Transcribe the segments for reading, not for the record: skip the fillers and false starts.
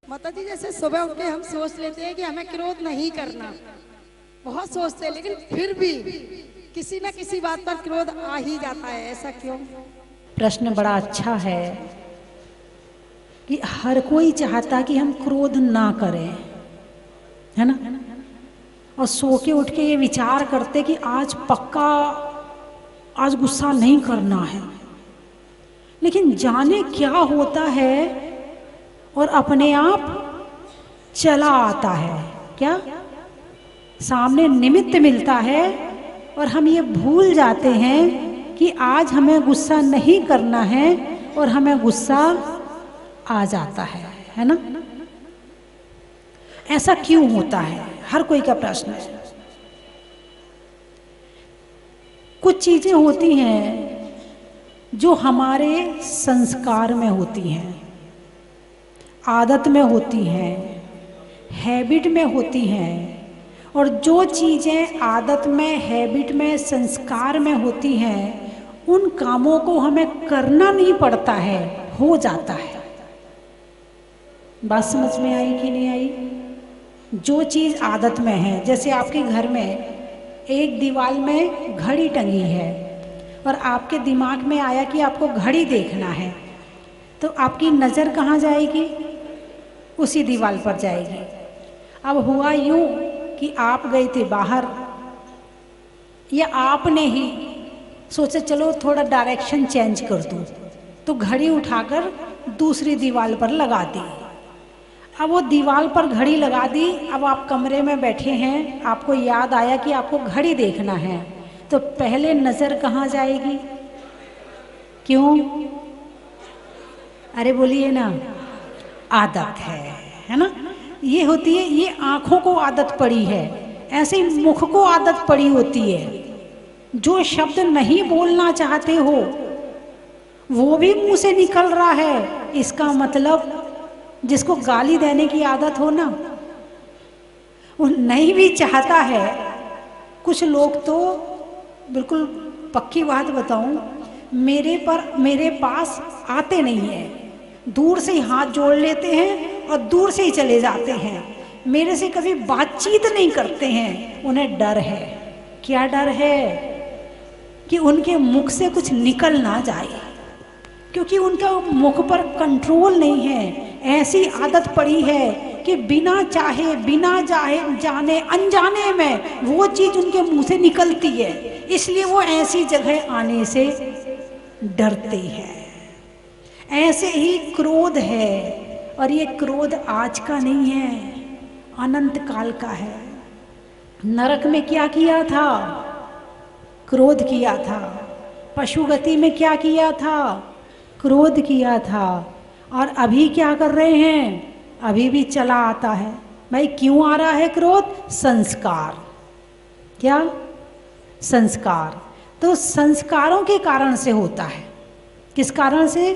माता जी, जैसे सुबह उठ के हम सोच लेते हैं कि हमें क्रोध नहीं करना, बहुत सोचते हैं, लेकिन फिर भी किसी न किसी बात पर क्रोध आ ही जाता है, ऐसा क्यों? प्रश्न बड़ा अच्छा है कि हर कोई चाहता कि हम क्रोध ना करें, है ना? और सो के उठ के ये विचार करते कि आज पक्का आज गुस्सा नहीं करना है, लेकिन जाने क्या होता है और अपने आप चला आता है। क्या सामने निमित्त मिलता है और हम ये भूल जाते हैं कि आज हमें गुस्सा नहीं करना है और हमें गुस्सा आ जाता है ना? ऐसा क्यों होता है, हर कोई का प्रश्न है। कुछ चीजें होती हैं जो हमारे संस्कार में होती हैं, आदत में होती हैं, हैबिट में होती हैं, और जो चीज़ें आदत में, हैबिट में, संस्कार में होती हैं, उन कामों को हमें करना नहीं पड़ता है, हो जाता है। बात समझ में आई कि नहीं आई? जो चीज़ आदत में है, जैसे आपके घर में एक दीवार में घड़ी टंगी है और आपके दिमाग में आया कि आपको घड़ी देखना है, तो आपकी नज़र कहाँ जाएगी? उसी दीवार पर जाएगी। अब हुआ यूँ कि आप गए थे बाहर, या आपने ही सोचा चलो थोड़ा डायरेक्शन चेंज कर दूँ, तो घड़ी उठाकर दूसरी दीवार पर लगा दी। अब वो दीवार पर घड़ी लगा दी, अब आप कमरे में बैठे हैं, आपको याद आया कि आपको घड़ी देखना है, तो पहले नज़र कहाँ जाएगी? क्यों? अरे बोलिए ना, आदत है ना? ये होती है, ये आँखों को आदत पड़ी है, ऐसे ही मुख को आदत पड़ी होती है। जो शब्द नहीं बोलना चाहते हो वो भी मुंह से निकल रहा है, इसका मतलब जिसको गाली देने की आदत हो ना, वो नहीं भी चाहता है। कुछ लोग तो बिल्कुल पक्की बात बताऊं, मेरे पास आते नहीं है, दूर से ही हाथ जोड़ लेते हैं और दूर से ही चले जाते हैं, मेरे से कभी बातचीत नहीं करते हैं। उन्हें डर है। क्या डर है? कि उनके मुख से कुछ निकल ना जाए, क्योंकि उनका मुख पर कंट्रोल नहीं है। ऐसी आदत पड़ी है कि बिना चाहे, बिना जाने अनजाने में वो चीज़ उनके मुंह से निकलती है, इसलिए वो ऐसी जगह आने से डरते हैं। ऐसे ही क्रोध है, और ये क्रोध आज का नहीं है, अनंत काल का है। नरक में क्या किया था? क्रोध किया था। पशु गति में क्या किया था? क्रोध किया था। और अभी क्या कर रहे हैं? अभी भी चला आता है। भाई क्यों आ रहा है क्रोध? संस्कार। क्या? संस्कार। तो संस्कारों के कारण से होता है। किस कारण से?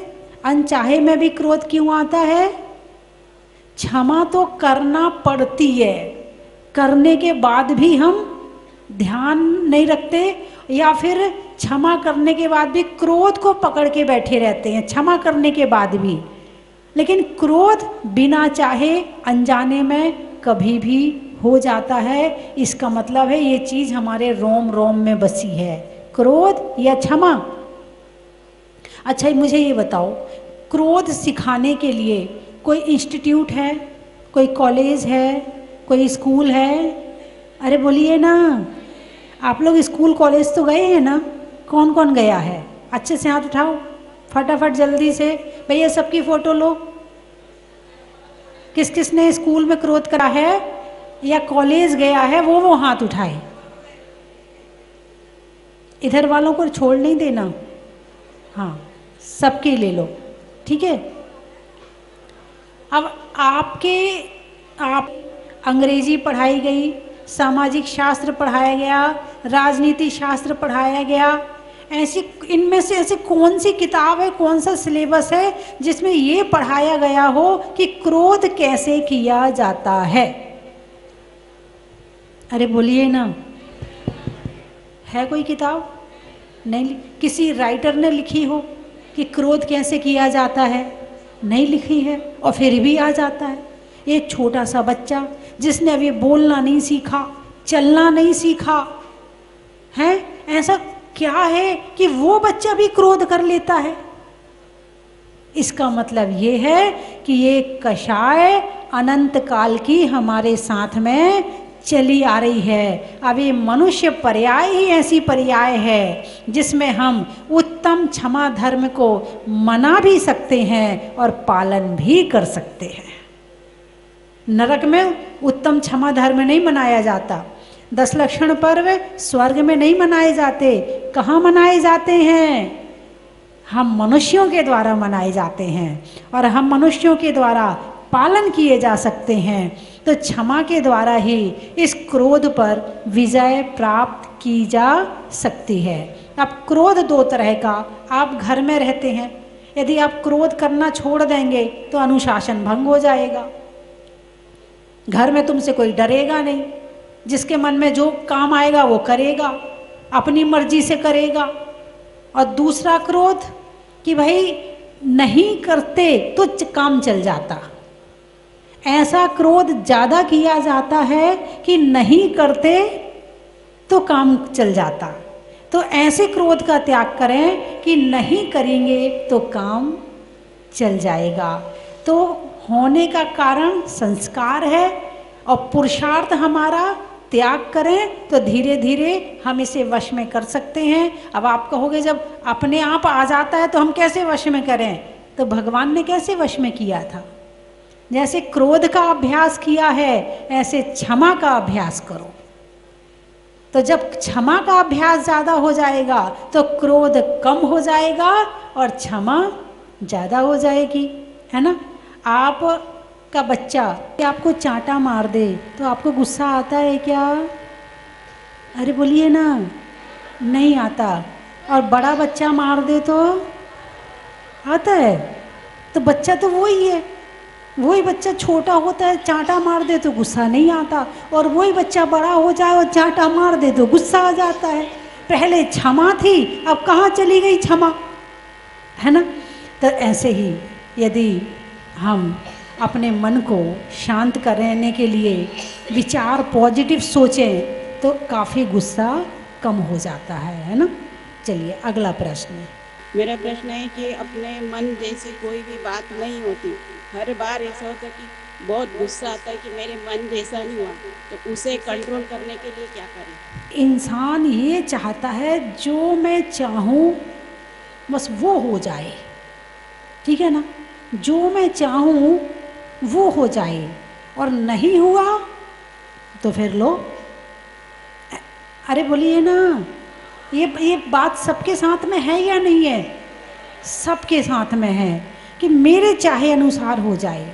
अनचाहे में भी क्रोध क्यों आता है? क्षमा तो करना पड़ती है, करने के बाद भी हम ध्यान नहीं रखते, या फिर क्षमा करने के बाद भी क्रोध को पकड़ के बैठे रहते हैं, क्षमा करने के बाद भी। लेकिन क्रोध बिना चाहे अनजाने में कभी भी हो जाता है। इसका मतलब है ये चीज़ हमारे रोम रोम में बसी है, क्रोध या क्षमा। अच्छा मुझे ये बताओ, क्रोध सिखाने के लिए कोई इंस्टीट्यूट है, कोई कॉलेज है, कोई स्कूल है? अरे बोलिए ना, आप लोग स्कूल कॉलेज तो गए हैं ना? कौन कौन गया है? अच्छे से हाथ उठाओ, फटाफट जल्दी से। भैया सबकी फ़ोटो लो। किस किस ने स्कूल में क्रोध करा है या कॉलेज गया है, वो हाथ उठाए। इधर वालों को छोड़ नहीं देना, हाँ सबके ले लो, ठीक है। अब आप अंग्रेजी पढ़ाई गई, सामाजिक शास्त्र पढ़ाया गया, राजनीति शास्त्र पढ़ाया गया, ऐसी इनमें से ऐसी कौन सी किताब है, कौन सा सिलेबस है जिसमें ये पढ़ाया गया हो कि क्रोध कैसे किया जाता है? अरे बोलिए ना, है कोई किताब? नहीं। किसी राइटर ने लिखी हो कि क्रोध कैसे किया जाता है? नहीं लिखी है, और फिर भी आ जाता है। एक छोटा सा बच्चा जिसने अभी बोलना नहीं सीखा, चलना नहीं सीखा है, ऐसा क्या है कि वो बच्चा भी क्रोध कर लेता है? इसका मतलब ये है कि ये कषाय अनंत काल की हमारे साथ में चली आ रही है। अब ये मनुष्य पर्याय ही ऐसी पर्याय है जिसमें हम उत्तम क्षमा धर्म को मना भी सकते हैं और पालन भी कर सकते हैं। नरक में उत्तम क्षमा धर्म नहीं मनाया जाता, 10 लक्षण पर्व स्वर्ग में नहीं मनाए जाते। कहाँ मनाए जाते हैं? हम मनुष्यों के द्वारा मनाए जाते हैं, और हम मनुष्यों के द्वारा पालन किए जा सकते हैं। तो क्षमा के द्वारा ही इस क्रोध पर विजय प्राप्त की जा सकती है। अब क्रोध 2 तरह का, आप घर में रहते हैं, यदि आप क्रोध करना छोड़ देंगे तो अनुशासन भंग हो जाएगा। घर में तुमसे कोई डरेगा नहीं, जिसके मन में जो काम आएगा वो करेगा, अपनी मर्जी से करेगा। और दूसरा क्रोध कि भाई नहीं करते तो काम चल जाता, ऐसा क्रोध ज़्यादा किया जाता है कि नहीं करते तो काम चल जाता। तो ऐसे क्रोध का त्याग करें कि नहीं करेंगे तो काम चल जाएगा। तो होने का कारण संस्कार है, और पुरुषार्थ हमारा त्याग करें तो धीरे धीरे हम इसे वश में कर सकते हैं। अब आप कहोगे जब अपने आप आ जाता है तो हम कैसे वश में करें? तो भगवान ने कैसे वश में किया था? जैसे क्रोध का अभ्यास किया है, ऐसे क्षमा का अभ्यास करो। तो जब क्षमा का अभ्यास ज़्यादा हो जाएगा तो क्रोध कम हो जाएगा और क्षमा ज़्यादा हो जाएगी, है ना। आप का बच्चा आपको चांटा मार दे तो आपको गुस्सा आता है क्या? अरे बोलिए ना, नहीं आता। और बड़ा बच्चा मार दे तो आता है। तो बच्चा तो वही है, वही बच्चा छोटा होता है, चांटा मार दे तो गुस्सा नहीं आता, और वही बच्चा बड़ा हो जाए और चांटा मार दे तो गुस्सा आ जाता है। पहले क्षमा थी, अब कहाँ चली गई क्षमा, है ना। तो ऐसे ही यदि हम अपने मन को शांत करने के लिए विचार पॉजिटिव सोचें तो काफ़ी गुस्सा कम हो जाता है ना। चलिए अगला प्रश्न। मेरा प्रश्न है कि अपने मन जैसी कोई भी बात नहीं होती, हर बार ऐसा होता है कि बहुत गुस्सा आता है कि मेरे मन जैसा नहीं हुआ, तो उसे कंट्रोल करने के लिए क्या करें? इंसान ये चाहता है जो मैं चाहूँ बस वो हो जाए, ठीक है ना। जो मैं चाहूँ वो हो जाए, और नहीं हुआ तो फिर लो। अरे बोलिए ना, ये बात सबके साथ में है या नहीं है? सबके साथ में है कि मेरे चाहे अनुसार हो जाए।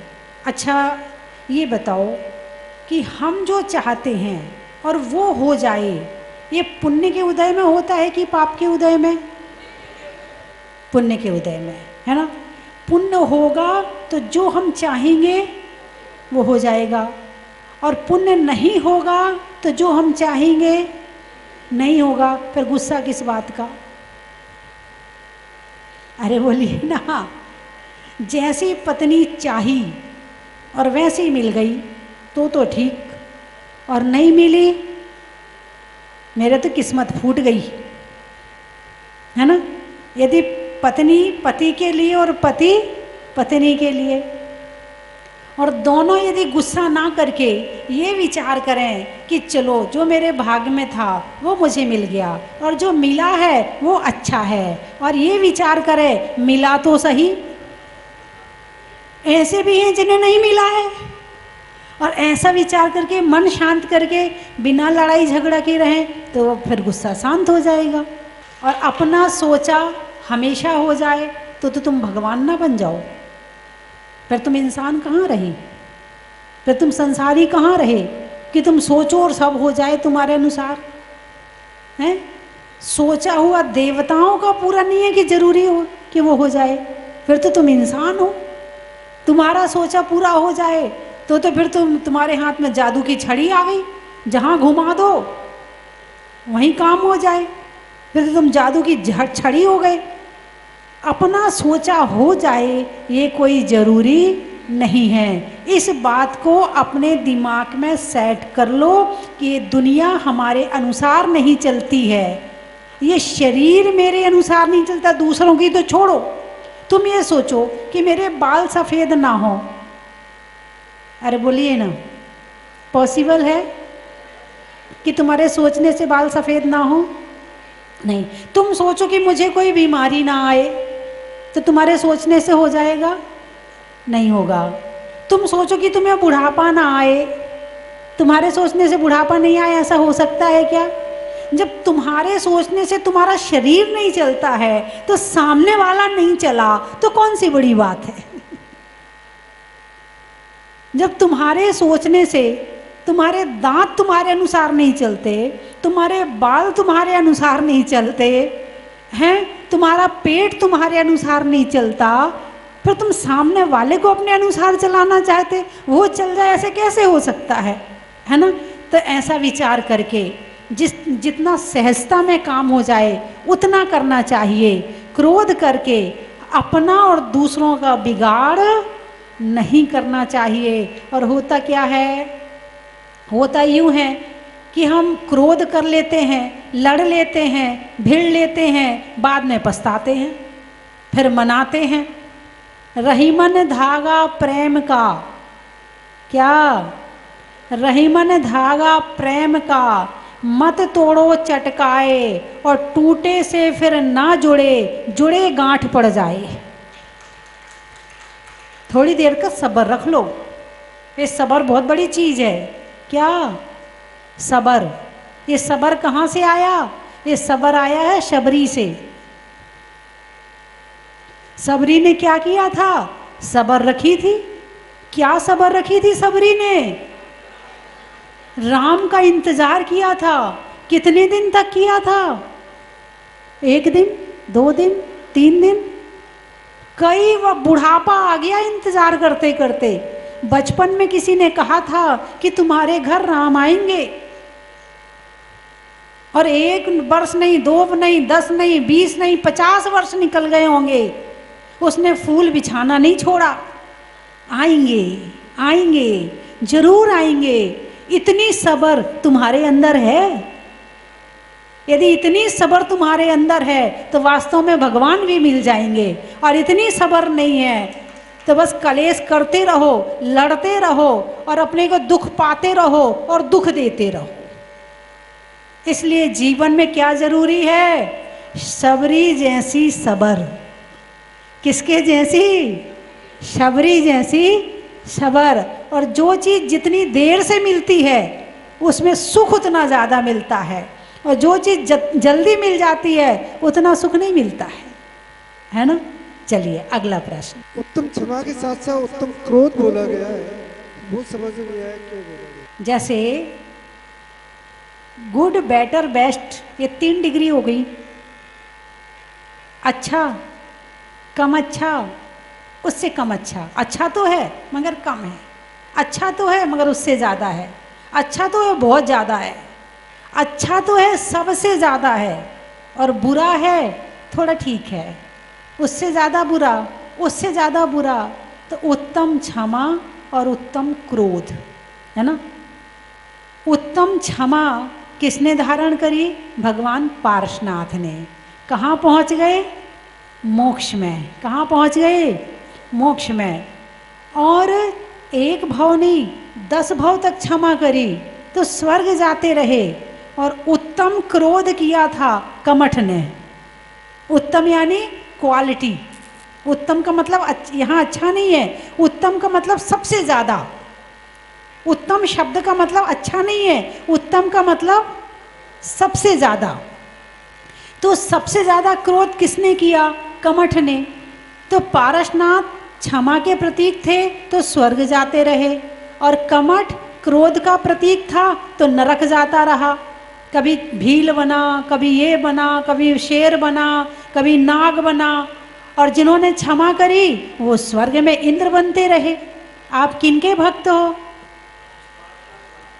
अच्छा ये बताओ कि हम जो चाहते हैं और वो हो जाए, ये पुण्य के उदय में होता है कि पाप के उदय में? पुण्य के उदय में, है ना। पुण्य होगा तो जो हम चाहेंगे वो हो जाएगा, और पुण्य नहीं होगा तो जो हम चाहेंगे नहीं होगा। फिर गुस्सा किस बात का? अरे बोलिए ना, जैसी पत्नी चाही और वैसी मिल गई तो ठीक, और नहीं मिली मेरे तो किस्मत फूट गई, है ना। यदि पत्नी पति के लिए और पति पत्नी के लिए, और दोनों यदि गुस्सा ना करके ये विचार करें कि चलो जो मेरे भाग्य में था वो मुझे मिल गया, और जो मिला है वो अच्छा है, और ये विचार करें मिला तो सही। ऐसे भी हैं जिन्हें नहीं मिला है, और ऐसा विचार करके मन शांत करके बिना लड़ाई झगड़ा के रहें तो फिर गुस्सा शांत हो जाएगा। और अपना सोचा हमेशा हो जाए तो तुम भगवान ना बन जाओ, फिर तुम इंसान कहाँ रहे, फिर तुम संसारी कहाँ रहे कि तुम सोचो और सब हो जाए तुम्हारे अनुसार, हैं। सोचा हुआ देवताओं का पूरा नहीं है कि जरूरी हो कि वो हो जाए, फिर तो तुम इंसान हो। तुम्हारा सोचा पूरा हो जाए तो फिर तुम्हारे हाथ में जादू की छड़ी आ गई, जहाँ घुमा दो वहीं काम हो जाए, फिर तो तुम जादू की छड़ी हो गए। अपना सोचा हो जाए ये कोई ज़रूरी नहीं है। इस बात को अपने दिमाग में सेट कर लो कि ये दुनिया हमारे अनुसार नहीं चलती है, ये शरीर मेरे अनुसार नहीं चलता। दूसरों की तो छोड़ो, तुम ये सोचो कि मेरे बाल सफ़ेद ना हो, अरे बोलिए ना, पॉसिबल है कि तुम्हारे सोचने से बाल सफ़ेद ना हो? नहीं। तुम सोचो कि मुझे कोई बीमारी ना आए, तो तुम्हारे सोचने से हो जाएगा? नहीं होगा। तुम सोचो कि तुम्हें बुढ़ापा ना आए, तुम्हारे सोचने से बुढ़ापा नहीं आए, ऐसा हो सकता है क्या? जब तुम्हारे सोचने से तुम्हारा शरीर नहीं चलता है तो सामने वाला नहीं चला तो कौन सी बड़ी बात है? जब तुम्हारे सोचने से तुम्हारे दांत तुम्हारे अनुसार नहीं चलते, तुम्हारे बाल तुम्हारे अनुसार नहीं चलते हैं, तुम्हारा पेट तुम्हारे अनुसार नहीं चलता, फिर तुम सामने वाले को अपने अनुसार चलाना चाहते, वो चल जाए, ऐसे कैसे हो सकता है ना? तो ऐसा विचार करके जितना सहजता में काम हो जाए उतना करना चाहिए। क्रोध करके अपना और दूसरों का बिगाड़ नहीं करना चाहिए। और होता क्या है, होता यूँ है कि हम क्रोध कर लेते हैं, लड़ लेते हैं, भिड़ लेते हैं, बाद में पछताते हैं, फिर मनाते हैं। रहीमन धागा प्रेम का, क्या? रहीमन धागा प्रेम का मत तोड़ो चटकाए, और टूटे से फिर ना जुड़े, जुड़े गांठ पड़ जाए। थोड़ी देर का सब्र रख लो। ये सब्र बहुत बड़ी चीज़ है। क्या सब्र? ये सब्र कहाँ से आया? ये सब्र आया है शबरी से। सबरी ने क्या किया था? सब्र रखी थी। क्या सब्र रखी थी सबरी ने? राम का इंतजार किया था। कितने दिन तक किया था? 1 दिन, 2 दिन, 3 दिन, कई वह बुढ़ापा आ गया इंतजार करते करते। बचपन में किसी ने कहा था कि तुम्हारे घर राम आएंगे, और 1 वर्ष नहीं, 2 नहीं, 10 नहीं, 20 नहीं, 50 वर्ष निकल गए होंगे, उसने फूल बिछाना नहीं छोड़ा। आएंगे, आएंगे, जरूर आएंगे। इतनी सब्र तुम्हारे अंदर है? यदि इतनी सब्र तुम्हारे अंदर है तो वास्तव में भगवान भी मिल जाएंगे। और इतनी सब्र नहीं है तो बस कलेश करते रहो, लड़ते रहो, और अपने को दुख पाते रहो और दुख देते रहो। इसलिए जीवन में क्या जरूरी है? सबरी जैसी सब्र। किसके जैसी? शबरी जैसी सब्र। और जो चीज़ जितनी देर से मिलती है उसमें सुख उतना ज़्यादा मिलता है, और जो चीज़ जल्दी मिल जाती है उतना सुख नहीं मिलता है ना? चलिए अगला प्रश्न। उत्तम क्षमा के साथ साथ उत्तम क्रोध बोला गया है, वो समझ में नहीं आया क्यों बोला गया। जैसे गुड, बेटर, बेस्ट, ये 3 डिग्री हो गई। अच्छा, कम अच्छा, उससे कम अच्छा। अच्छा तो है मगर कम है, अच्छा तो है मगर उससे ज़्यादा है, अच्छा तो है बहुत ज़्यादा है, अच्छा तो है सबसे ज़्यादा है, और बुरा है थोड़ा ठीक है, उससे ज़्यादा बुरा, उससे ज़्यादा बुरा। तो उत्तम क्षमा और उत्तम क्रोध, है ना? उत्तम क्षमा किसने धारण करी? भगवान पार्श्वनाथ ने। कहाँ पहुँच गए? मोक्ष में। कहाँ पहुँच गए? मोक्ष में। और 1 भव नहीं 10 भव तक क्षमा करी तो स्वर्ग जाते रहे। और उत्तम क्रोध किया था कमठ ने। उत्तम यानी क्वालिटी। उत्तम का मतलब यहाँ अच्छा नहीं है, उत्तम का मतलब सबसे ज़्यादा। उत्तम शब्द का मतलब अच्छा नहीं है, उत्तम का मतलब सबसे ज़्यादा। तो सबसे ज़्यादा क्रोध किसने किया? कमठ ने। तो पारसनाथ क्षमा के प्रतीक थे तो स्वर्ग जाते रहे, और कमठ क्रोध का प्रतीक था तो नरक जाता रहा। कभी भील बना, कभी ये बना, कभी शेर बना, कभी नाग बना। और जिन्होंने क्षमा करी वो स्वर्ग में इंद्र बनते रहे। आप किनके भक्त हो?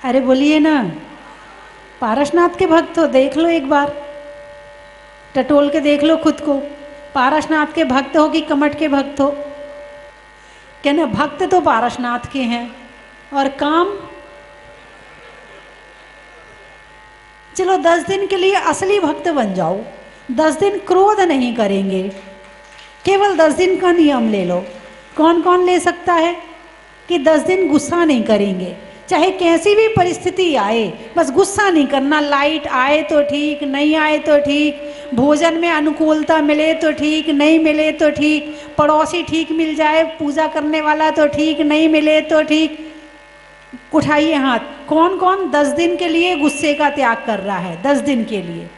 अरे बोलिए ना, पारसनाथ के भक्त हो। देख लो एक बार, टटोल के देख लो खुद को, पारसनाथ के भक्त हो कि कमठ के भक्त हो। कहना भक्त तो पारसनाथ के हैं और काम, चलो 10 दिन के लिए असली भक्त बन जाओ, 10 दिन क्रोध नहीं करेंगे, केवल 10 दिन का नियम ले लो। कौन कौन ले सकता है कि 10 दिन गुस्सा नहीं करेंगे, चाहे कैसी भी परिस्थिति आए, बस गुस्सा नहीं करना। लाइट आए तो ठीक, नहीं आए तो ठीक, भोजन में अनुकूलता मिले तो ठीक, नहीं मिले तो ठीक, पड़ोसी ठीक मिल जाए, पूजा करने वाला तो ठीक, नहीं मिले तो ठीक। उठाइए हाथ, कौन कौन 10 दिन के लिए गुस्से का त्याग कर रहा है? 10 दिन के लिए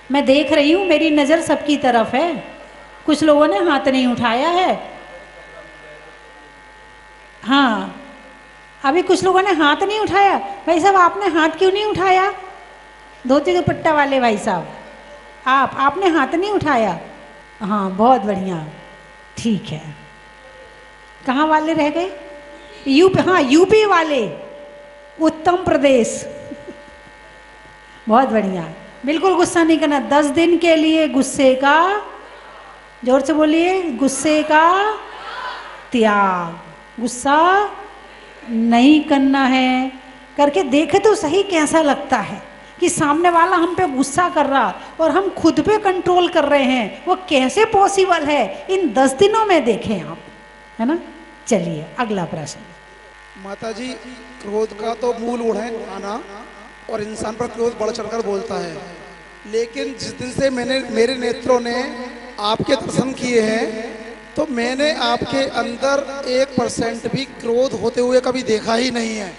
मैं देख रही हूँ, मेरी नज़र सबकी तरफ है। कुछ लोगों ने हाथ नहीं उठाया है। हाँ, अभी कुछ लोगों ने हाथ नहीं उठाया। भाई साहब, आपने हाथ क्यों नहीं उठाया? धोती दुपट्टा वाले भाई साहब, आपने हाथ नहीं उठाया? हाँ, बहुत बढ़िया, ठीक है। कहाँ वाले रह गए? यूपी, हाँ यूपी वाले, उत्तम प्रदेश। बहुत बढ़िया, बिल्कुल गुस्सा नहीं करना। 10 दिन के लिए गुस्से का, जोर से बोलिए, गुस्से का त्याग, गुस्सा नहीं करना है। करके देखे तो सही कैसा लगता है कि सामने वाला हम पे गुस्सा कर रहा और हम खुद पे कंट्रोल कर रहे हैं, वो कैसे पॉसिबल है? इन 10 दिनों में देखें आप, है ना। चलिए अगला प्रश्न। माता जी, क्रोध का तो मूल है आना, और इंसान पर क्रोध बढ़ चढ़कर बोलता है, लेकिन जिस दिन से मेरे नेत्रों ने आपके दर्शन किए हैं, तो मैंने आपके अंदर 1% भी क्रोध होते हुए कभी देखा ही नहीं है।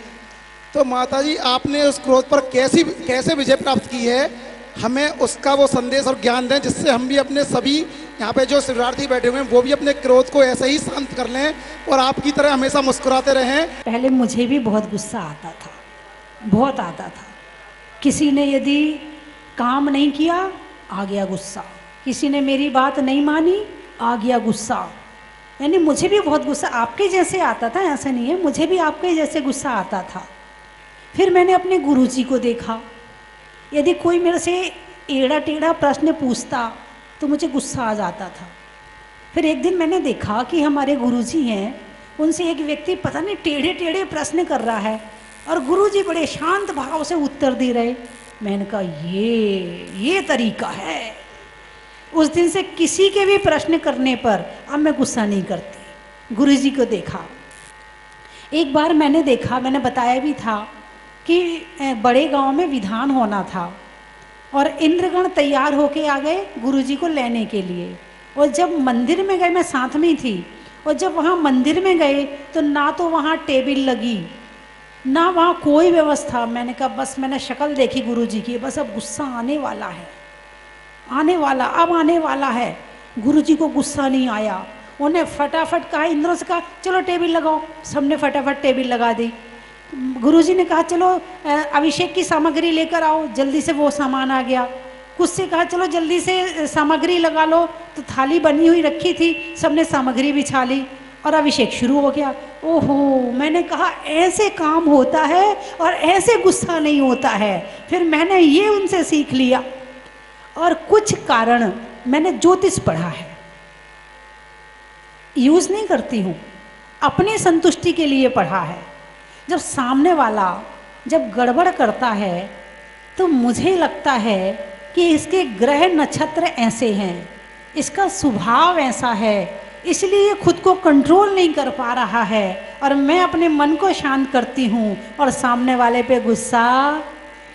तो माता जी, आपने उस क्रोध पर कैसे विजय प्राप्त की है? हमें उसका वो संदेश और ज्ञान दें, जिससे हम भी अपने सभी यहाँ पे जो शिवरार्थी बैठे हुए हैं वो भी अपने क्रोध को ऐसे ही शांत कर लें और आपकी तरह हमेशा मुस्कुराते रहें। पहले मुझे भी बहुत गुस्सा आता था, बहुत आता था। किसी ने यदि काम नहीं किया, आ गया गुस्सा। किसी ने मेरी बात नहीं मानी, आ गया गुस्सा। यानी मुझे भी बहुत गुस्सा आपके जैसे आता था, ऐसा नहीं है, मुझे भी आपके जैसे गुस्सा आता था। फिर मैंने अपने गुरुजी को देखा, यदि कोई मेरे से एड़ा टेढ़ा प्रश्न पूछता तो मुझे गुस्सा आ जाता था। फिर एक दिन मैंने देखा कि हमारे गुरुजी हैं, उनसे एक व्यक्ति पता नहीं टेढ़े टेढ़े प्रश्न कर रहा है और गुरुजी बड़े शांत भाव से उत्तर दे रहे। मैंने कहा ये तरीका है। उस दिन से किसी के भी प्रश्न करने पर अब मैं गुस्सा नहीं करती। गुरुजी को देखा, एक बार मैंने देखा, मैंने बताया भी था कि बड़े गांव में विधान होना था और इंद्रगण तैयार होके आ गए गुरुजी को लेने के लिए। और जब मंदिर में गए, मैं साथ में थी, और जब वहाँ मंदिर में गए तो ना तो वहाँ टेबल लगी, ना वहाँ कोई व्यवस्था। मैंने कहा बस, मैंने शक्ल देखी गुरुजी की, बस अब गुस्सा आने वाला है, आने वाला है। गुरुजी को गुस्सा नहीं आया, उन्हें फटाफट कहा, इंद्रों से कहा चलो टेबल लगाओ। सबने फटाफट टेबल लगा दी। गुरुजी ने कहा चलो अभिषेक की सामग्री लेकर आओ, जल्दी से वो सामान आ गया। कुछ से कहा चलो जल्दी से सामग्री लगा लो, तो थाली बनी हुई रखी थी, सबने सामग्री बिछा ली और अभिषेक शुरू हो गया। ओहो, मैंने कहा ऐसे काम होता है और ऐसे गुस्सा नहीं होता है। फिर मैंने ये उनसे सीख लिया। और कुछ कारण, मैंने ज्योतिष पढ़ा है, यूज नहीं करती हूँ, अपने संतुष्टि के लिए पढ़ा है। जब सामने वाला जब गड़बड़ करता है तो मुझे लगता है कि इसके ग्रह नक्षत्र ऐसे हैं, इसका स्वभाव ऐसा है, इसलिए खुद को कंट्रोल नहीं कर पा रहा है। और मैं अपने मन को शांत करती हूँ और सामने वाले पे गुस्सा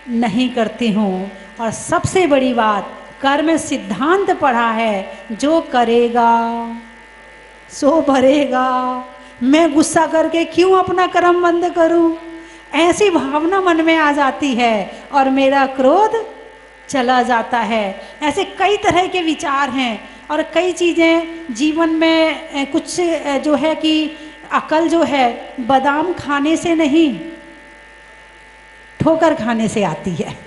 नहीं करती हूँ। और सबसे बड़ी बात, कर्म सिद्धांत पढ़ा है, जो करेगा सो भरेगा। मैं गुस्सा करके क्यों अपना कर्म बंद करूं? ऐसी भावना मन में आ जाती है और मेरा क्रोध चला जाता है। ऐसे कई तरह के विचार हैं और कई चीज़ें जीवन में, कुछ जो है कि अकल जो है बादाम खाने से नहीं, ठोकर खाने से आती है।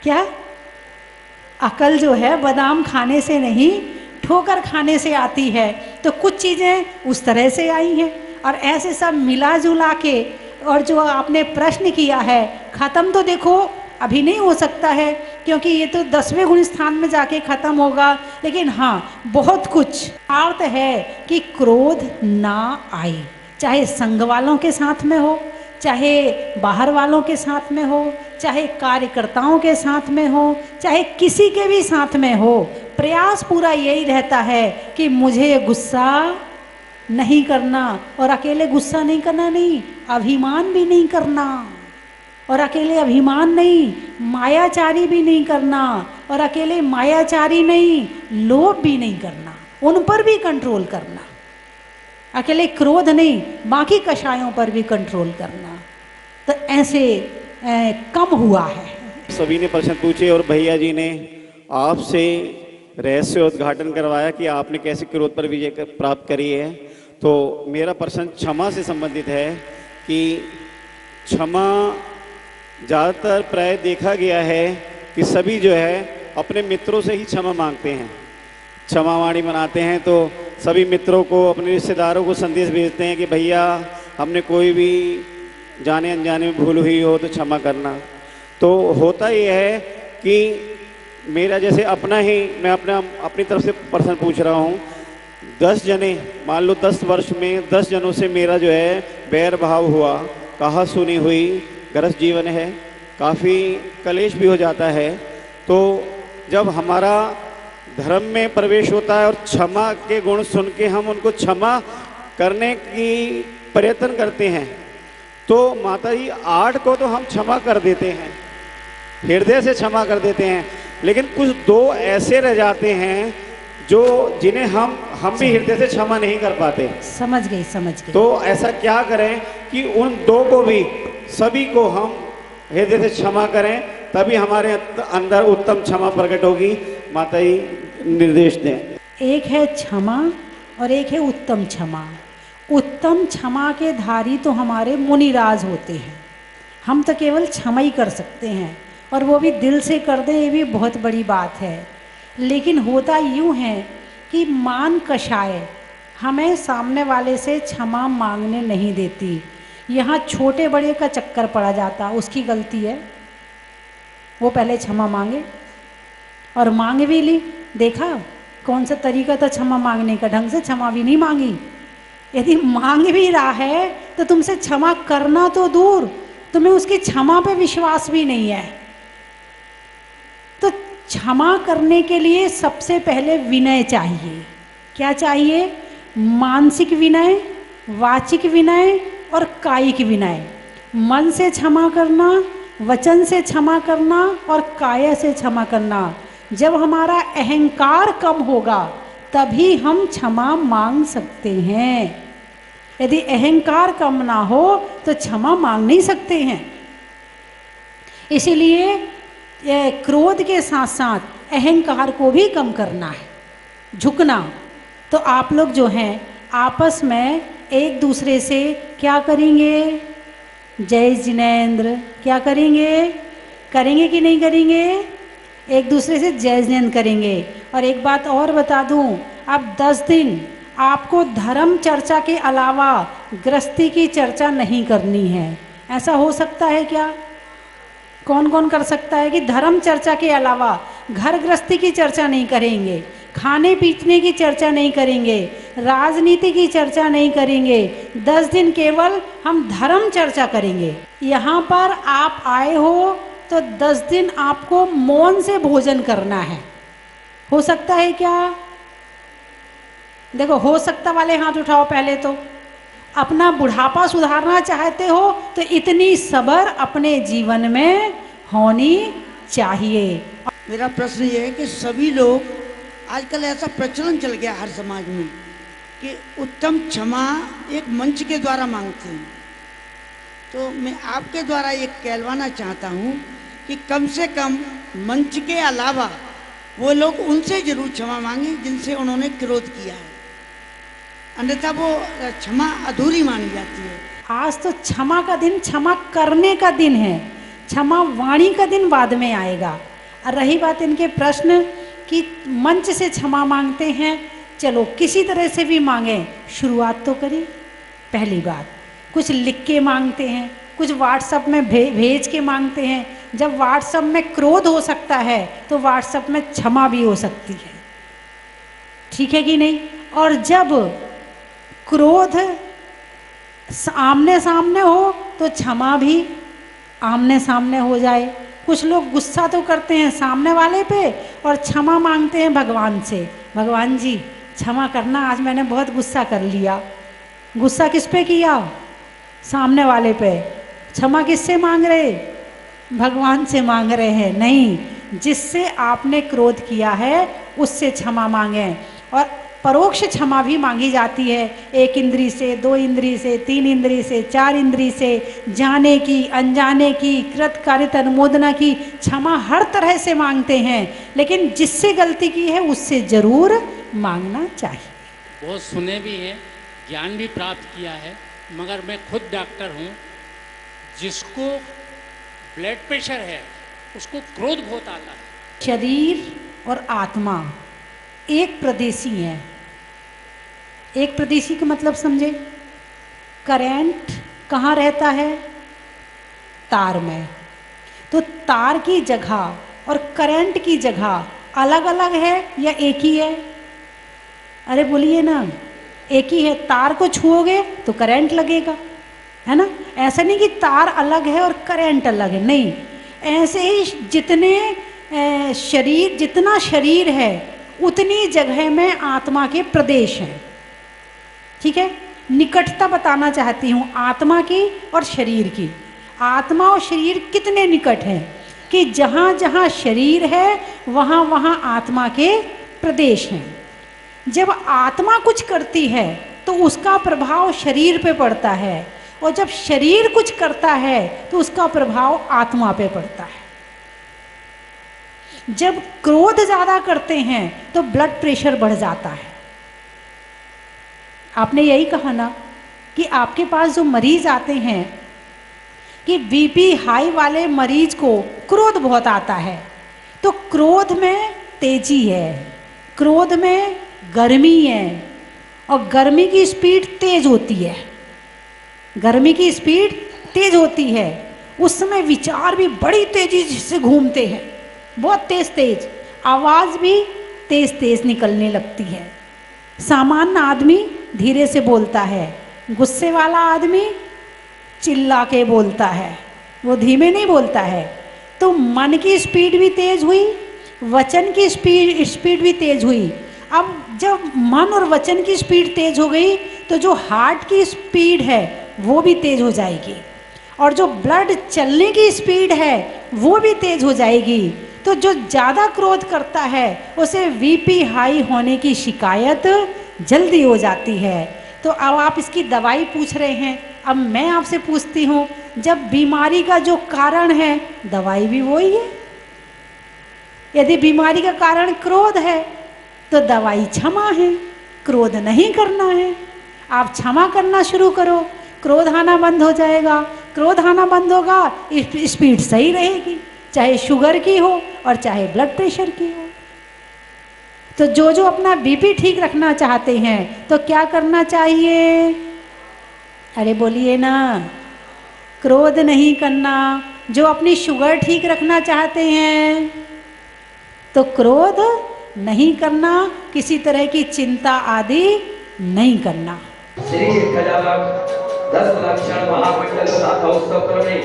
क्या? अकल जो है बादाम खाने से नहीं, ठोकर खाने से आती है। तो कुछ चीज़ें उस तरह से आई हैं और ऐसे सब मिला जुला के, और जो आपने प्रश्न किया है, ख़त्म तो देखो अभी नहीं हो सकता है क्योंकि ये तो 10वें गुण स्थान में जाके खत्म होगा। लेकिन हाँ, बहुत कुछ अर्थ है कि क्रोध ना आए, चाहे संग वालों के साथ में हो, चाहे बाहर वालों के साथ में हो, चाहे कार्यकर्ताओं के साथ में हो, चाहे किसी के भी साथ में हो। प्रयास पूरा यही रहता है कि मुझे गुस्सा नहीं करना, और अकेले गुस्सा नहीं करना नहीं, अभिमान भी नहीं करना, और अकेले अभिमान नहीं, मायाचारी भी नहीं करना, और अकेले मायाचारी नहीं, लोभ भी नहीं करना, उन पर भी कंट्रोल करना। अकेले क्रोध नहीं, बाकी कषायों पर भी कंट्रोल करना। तो ऐसे कम हुआ है। सभी ने प्रश्न पूछे और भैया जी ने आपसे रहस्य उद्घाटन करवाया कि आपने कैसे क्रोध पर विजय प्राप्त करी है। तो मेरा प्रश्न क्षमा से संबंधित है कि क्षमा ज़्यादातर प्राय देखा गया है कि सभी जो है अपने मित्रों से ही क्षमा मांगते हैं, क्षमावाणी मनाते हैं। तो सभी मित्रों को, अपने रिश्तेदारों को संदेश भेजते हैं कि भैया हमने कोई भी जाने अनजाने में भूल हुई हो तो क्षमा करना। तो होता ये है कि मेरा जैसे मैं अपनी तरफ से प्रश्न पूछ रहा हूँ। 10 जने, मान लो 10 वर्ष में 10 जनों से मेरा जो है बैर भाव हुआ, कहा सुनी हुई, गृहस्थ जीवन है, काफ़ी कलेश भी हो जाता है। तो जब हमारा धर्म में प्रवेश होता है और क्षमा के गुण सुन के हम उनको क्षमा करने की प्रयत्न करते हैं, तो माता जी 8 को तो हम क्षमा कर देते हैं, हृदय से क्षमा कर देते हैं, लेकिन कुछ 2 ऐसे रह जाते हैं जो जिन्हें हम भी हृदय से क्षमा नहीं कर पाते। समझ गई। तो ऐसा क्या करें कि उन 2 को भी, सभी को हम हृदय से क्षमा करें, तभी हमारे अंदर उत्तम क्षमा प्रकट होगी। माता जी निर्देश दें। एक है क्षमा और एक है उत्तम क्षमा। उत्तम क्षमा के धारी तो हमारे मुनिराज होते हैं, हम तो केवल क्षमा ही कर सकते हैं, और वो भी दिल से कर दें, ये भी बहुत बड़ी बात है। लेकिन होता यूँ है कि मान कषाय हमें सामने वाले से क्षमा मांगने नहीं देती। यहाँ छोटे बड़े का चक्कर पड़ा जाता, उसकी गलती है। वो पहले क्षमा मांगे, और मांग भी ली, देखा कौन सा तरीका था क्षमा मांगने का, ढंग से क्षमा भी नहीं मांगी। यदि मांग भी रहा है तो तुमसे क्षमा करना तो दूर, तुम्हें उसकी क्षमा पे विश्वास भी नहीं है। तो क्षमा करने के लिए सबसे पहले विनय चाहिए। क्या चाहिए? मानसिक विनय, वाचिक विनय और कायिक विनय। मन से क्षमा करना, वचन से क्षमा करना और काया से क्षमा करना। जब हमारा अहंकार कम होगा तभी हम क्षमा मांग सकते हैं। यदि अहंकार कम ना हो तो क्षमा मांग नहीं सकते हैं। इसीलिए क्रोध के साथ साथ अहंकार को भी कम करना है, झुकना। तो आप लोग जो हैं आपस में एक दूसरे से क्या करेंगे? जय जिनेंद्र क्या करेंगे? करेंगे कि नहीं करेंगे? एक दूसरे से जय जिनेंद्र करेंगे। और एक बात और बता दूं, अब 10 दिन आपको धर्म चर्चा के अलावा गृहस्थी की चर्चा नहीं करनी है। ऐसा हो सकता है क्या? कौन कौन कर सकता है कि धर्म चर्चा के अलावा घर गृहस्थी की चर्चा नहीं करेंगे, खाने पीने की चर्चा नहीं करेंगे, राजनीति की चर्चा नहीं करेंगे, 10 दिन केवल हम धर्म चर्चा करेंगे। यहाँ पर आप आए हो तो 10 दिन आपको मौन से भोजन करना है। हो सकता है क्या? देखो, हो सकता वाले हाथ उठाओ पहले तो। अपना बुढ़ापा सुधारना चाहते हो तो इतनी सब्र अपने जीवन में होनी चाहिए। मेरा प्रश्न ये है कि सभी लोग आजकल ऐसा प्रचलन चल गया हर समाज में कि उत्तम क्षमा एक मंच के द्वारा मांगते हैं। तो मैं आपके द्वारा ये कहलवाना चाहता हूँ कि कम से कम मंच के अलावा वो लोग उनसे जरूर क्षमा मांगे जिनसे उन्होंने क्रोध किया है, अन्यथा वो क्षमा अधूरी मानी जाती है। आज तो क्षमा का दिन क्षमा करने का दिन है, क्षमा वाणी का दिन बाद में आएगा। और रही बात इनके प्रश्न कि मंच से क्षमा मांगते हैं, चलो किसी तरह से भी मांगें, शुरुआत तो करें। पहली बात, कुछ लिख के मांगते हैं, कुछ व्हाट्सएप में भेज के मांगते हैं। जब व्हाट्सएप में क्रोध हो सकता है तो व्हाट्सएप में क्षमा भी हो सकती है, ठीक है कि नहीं? और जब क्रोध आमने सामने हो तो क्षमा भी आमने सामने हो जाए। कुछ लोग गुस्सा तो करते हैं सामने वाले पे और क्षमा मांगते हैं भगवान से, भगवान जी क्षमा करना, आज मैंने बहुत गुस्सा कर लिया। गुस्सा किस पे किया? सामने वाले पे। क्षमा किससे मांग रहे? भगवान से मांग रहे हैं। नहीं, जिससे आपने क्रोध किया है उससे क्षमा मांगे। और परोक्ष क्षमा भी मांगी जाती है, 1 इंद्री से, 2 इंद्री से, 3 इंद्री से, 4 इंद्री से, जाने की, अनजाने की, कृत कारित अनुमोदना की क्षमा हर तरह से मांगते हैं। लेकिन जिससे गलती की है उससे जरूर मांगना चाहिए। बहुत सुने भी हैं, ज्ञान भी प्राप्त किया है, मगर मैं खुद डॉक्टर हूँ। जिसको ब्लड प्रेशर है उसको क्रोध बहुत आता है। शरीर और आत्मा एक प्रदेशी है। एक प्रदेशी का मतलब समझे? करंट कहाँ रहता है? तार में। तो तार की जगह और करंट की जगह अलग अलग है या एक ही है? अरे बोलिए ना, एक ही है। तार को छुओगे तो करंट लगेगा, है ना? ऐसा नहीं कि तार अलग है और करंट अलग है, नहीं। ऐसे ही जितने शरीर, जितना शरीर है उतनी जगह में आत्मा के प्रदेश हैं, ठीक है? निकटता बताना चाहती हूँ आत्मा की और शरीर की। आत्मा और शरीर कितने निकट हैं कि जहाँ जहाँ शरीर है वहाँ वहाँ आत्मा के प्रदेश हैं। जब आत्मा कुछ करती है तो उसका प्रभाव शरीर पे पड़ता है, और जब शरीर कुछ करता है तो उसका प्रभाव आत्मा पे पड़ता है। जब क्रोध ज्यादा करते हैं तो ब्लड प्रेशर बढ़ जाता है। आपने यही कहा ना कि आपके पास जो मरीज आते हैं कि बीपी हाई वाले मरीज को क्रोध बहुत आता है, तो क्रोध में तेजी है, क्रोध में गर्मी है, और गर्मी की स्पीड तेज होती है। गर्मी की स्पीड तेज होती है, उस समय विचार भी बड़ी तेजी से घूमते हैं, बहुत तेज तेज, आवाज भी तेज तेज निकलने लगती है। सामान्य आदमी धीरे से बोलता है, गुस्से वाला आदमी चिल्ला के बोलता है, वो धीमे नहीं बोलता है। तो मन की स्पीड भी तेज हुई, वचन की स्पीड भी तेज हुई। अब जब मन और वचन की स्पीड तेज हो गई तो जो हार्ट की स्पीड है वो भी तेज हो जाएगी, और जो ब्लड चलने की स्पीड है वो भी तेज हो जाएगी। तो जो ज़्यादा क्रोध करता है उसे बीपी हाई होने की शिकायत जल्दी हो जाती है। तो अब आप इसकी दवाई पूछ रहे हैं, अब मैं आपसे पूछती हूँ, जब बीमारी का जो कारण है दवाई भी वही है। यदि बीमारी का कारण क्रोध है तो दवाई क्षमा है, क्रोध नहीं करना है। आप क्षमा करना शुरू करो, क्रोध आना बंद हो जाएगा। क्रोध आना बंद होगा, स्पीड सही रहेगी, चाहे शुगर की हो और चाहे ब्लड प्रेशर की हो। तो जो जो अपना बीपी ठीक रखना चाहते हैं तो क्या करना चाहिए? अरे बोलिए ना, क्रोध नहीं करना। जो अपनी शुगर ठीक रखना चाहते हैं तो क्रोध नहीं करना, किसी तरह की चिंता आदि नहीं करना। श्री 10 लक्षण महामंडल राथोत्सव क्रमे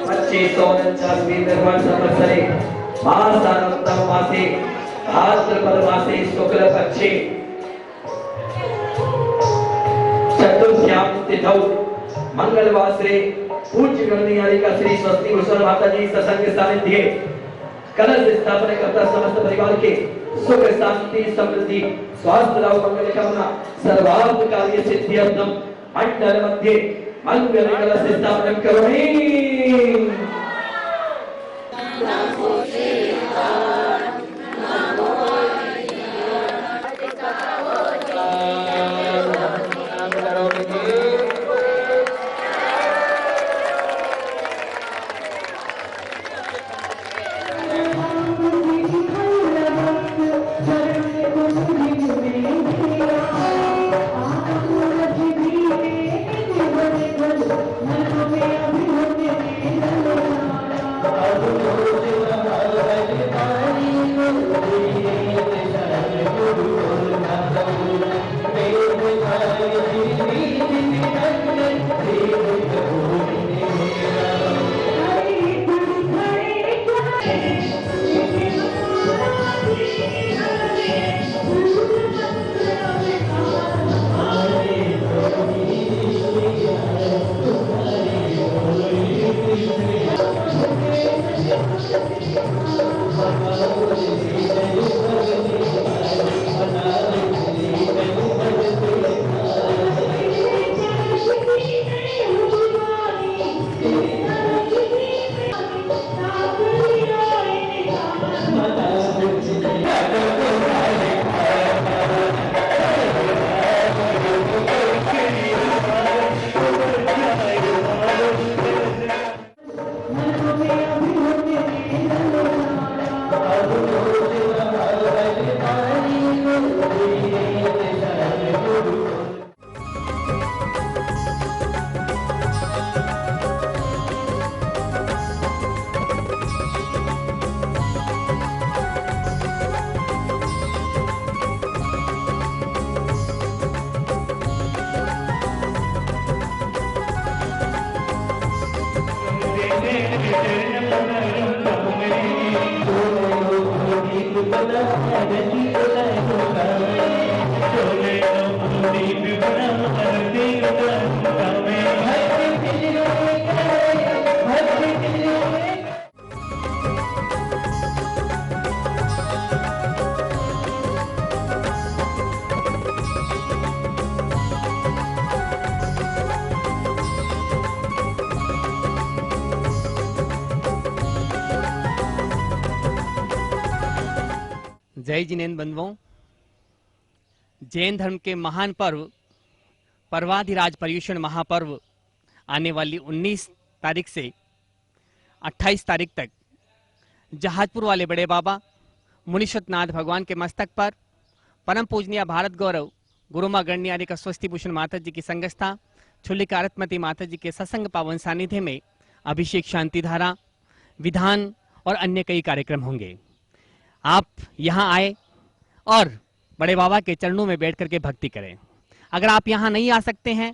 2549 निर्माण संवत्सरे मासानंतम मासे भाद्रपद मासे शुक्ल पक्षे चतुर्थ्याम तिथौ मंगलवासरे पूज्य गणनीयारिका श्री स्वस्ति भूषण माता जी सत्संग सानिध्य कलश स्थापना करता समस्त परिवार के सुख शांति समृद्धि स्वास्थ्य लाभ मंगल कामना सर्वार्थ कार्य सिद्ध्यर्थम मंडल मध्य मंगल कलश स्थापना करोमि। Thank you. जय जिनेन्द्र बंधुओं, जैन धर्म के महान पर्व पर्वाधिराज पर्युषण महापर्व आने वाली 19 तारीख से 28 तारीख तक जहाजपुर वाले बड़े बाबा मुनीश्वरनाथ भगवान के मस्तक पर परम पूजनीय भारत गौरव गुरुमा गण्यारी का स्वस्ति भूषण माता जी की संगस्था छुल्लिका रत्मती माता जी के सत्संग पावन सानिध्य में अभिषेक शांति धारा, विधान और अन्य कई कार्यक्रम होंगे। आप यहाँ आए और बड़े बाबा के चरणों में बैठ करके भक्ति करें। अगर आप यहाँ नहीं आ सकते हैं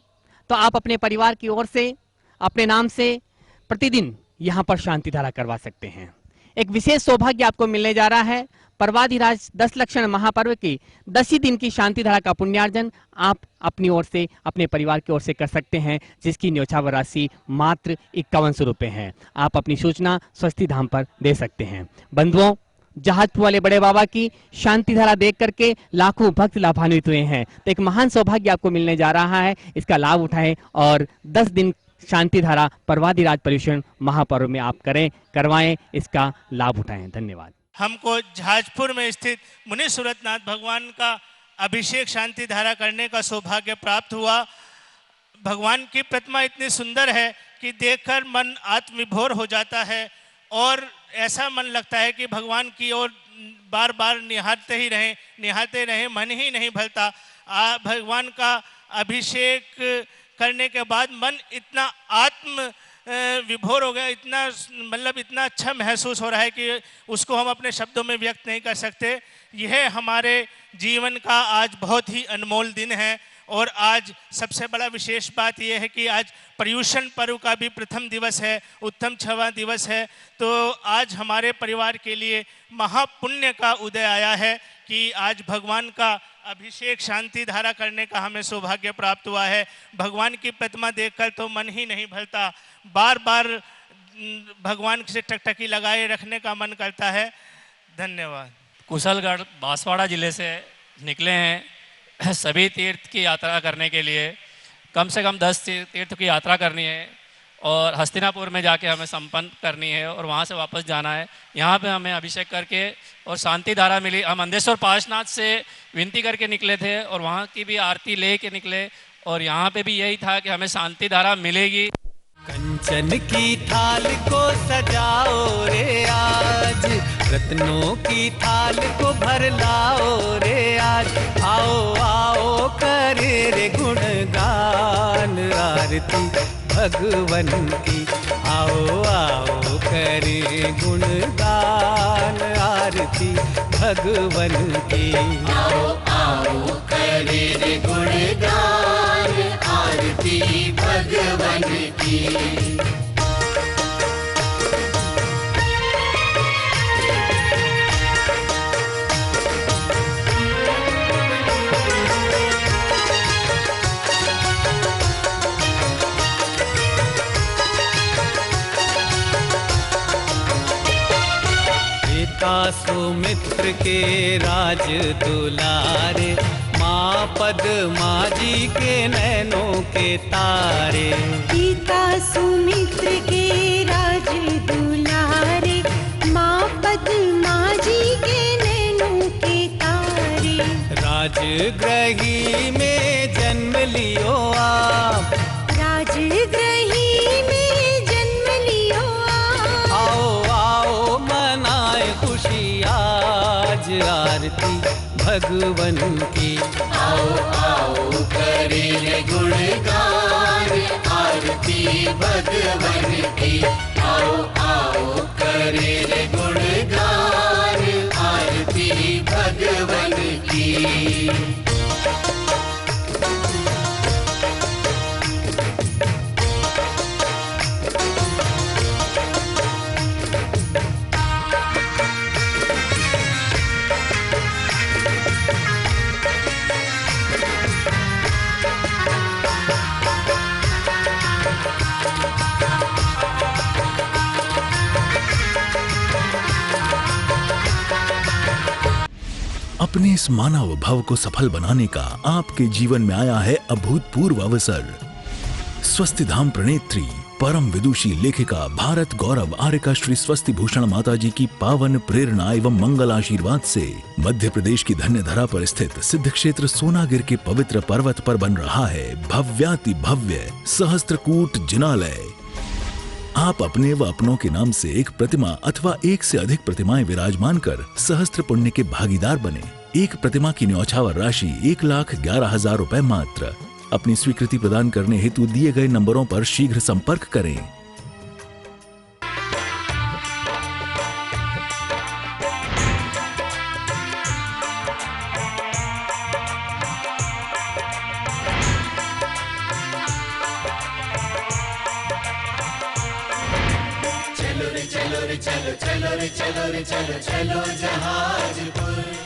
तो आप अपने परिवार की ओर से अपने नाम से प्रतिदिन यहाँ पर शांति धारा करवा सकते हैं। एक विशेष सौभाग्य आपको मिलने जा रहा है। पर्वाधिराज 10 लक्षण महापर्व की 10 ही दिन की शांति धारा का पुण्यार्जन आप अपनी ओर से अपने परिवार की ओर से कर सकते हैं, जिसकी न्यौछावर राशि मात्र 5100 रुपये है। आप अपनी सूचना स्वस्ति धाम पर दे सकते हैं। बंधुओं, जहाजपुर वाले बड़े बाबा की शांति धारा देख करके लाखों भक्त लाभान्वित हुए हैं, तो एक महान सौभाग्य आपको मिलने जा रहा है। इसका लाभ उठाएं और 10 दिन शांति धारा पर्वाधिराज पर्युषण महापर्व में आप करवाएं, इसका लाभ उठाएं। धन्यवाद। हमको जहाजपुर में स्थित मुनीश्वरनाथ भगवान का अभिषेक शांति धारा करने का सौभाग्य प्राप्त हुआ। भगवान की प्रतिमा इतनी सुंदर है कि देखकर मन आत्मविभोर हो जाता है और ऐसा मन लगता है कि भगवान की ओर बार बार निहारते रहें, मन ही नहीं भरता। भगवान का अभिषेक करने के बाद मन इतना आत्म विभोर हो गया, इतना अच्छा महसूस हो रहा है कि उसको हम अपने शब्दों में व्यक्त नहीं कर सकते। यह हमारे जीवन का आज बहुत ही अनमोल दिन है और आज सबसे बड़ा विशेष बात यह है कि आज पर्युषण पर्व का भी प्रथम दिवस है, उत्तम 6वां दिवस है। तो आज हमारे परिवार के लिए महापुण्य का उदय आया है कि आज भगवान का अभिषेक शांति धारा करने का हमें सौभाग्य प्राप्त हुआ है। भगवान की प्रतिमा देखकर तो मन ही नहीं भरता, बार बार भगवान से टकटकी लगाए रखने का मन करता है। धन्यवाद। कुशलगढ़ बांसवाड़ा जिले से निकले हैं सभी तीर्थ की यात्रा करने के लिए। कम से कम 10 तीर्थ की यात्रा करनी है और हस्तिनापुर में जाके हमें संपन्न करनी है और वहाँ से वापस जाना है। यहाँ पे हमें अभिषेक करके और शांति धारा मिली। हम अंधेश्वर पार्श्वनाथ से विनती करके निकले थे और वहाँ की भी आरती ले के निकले और यहाँ पे भी यही था कि हमें शांति धारा मिलेगी। कंचन की थाल को सजाओ रे आज, रत्नों की थाल को भर लाओ रे आज। आओ आओ करे रे गुणगान आरती भगवन की। आओ आओ करे गुणगान आरती भगवन की। आओ आओ करे रे गुणगान आरती भगवन की। सुमित्र के राज दुलारे, माँ पद्मा जी के नैनों के तारे। पिता सुमित्र के राज दुलारे, माँ पद्मा जी के नैनों के तारे। राजगृही में जन्म लियो आप, राजगृही में जन्म लियो आप। आओ आओ मनाए खुशी आज आरती भगवन की। आओ आओ करे गुणगान आरती भगवन की। आओ आओ करे गुणगान आरती भगवन की। इस मानव भव को सफल बनाने का आपके जीवन में आया है अभूतपूर्व अवसर। स्वस्ति धाम प्रणेत्री परम विदुषी लेखिका भारत गौरव आर्यका श्री स्वस्ति भूषण माता जी की पावन प्रेरणा एवं मंगल आशीर्वाद से मध्य प्रदेश की धन्य धरा पर स्थित सिद्ध क्षेत्र सोनागिर के पवित्र पर्वत पर बन रहा है भव्याति भव्य सहस्त्रकूट जिनालय। आप अपने व अपनों के नाम से एक प्रतिमा अथवा एक से अधिक प्रतिमाएं विराजमान कर सहस्त्र पुण्य के भागीदार बने। एक प्रतिमा की न्यौछावर राशि 1,11,000 रुपए मात्र। अपनी स्वीकृति प्रदान करने हेतु दिए गए नंबरों पर शीघ्र संपर्क करें। चलो रे चलो रे चलो चलो रे चलो रे चलो चलो जहाजपुर।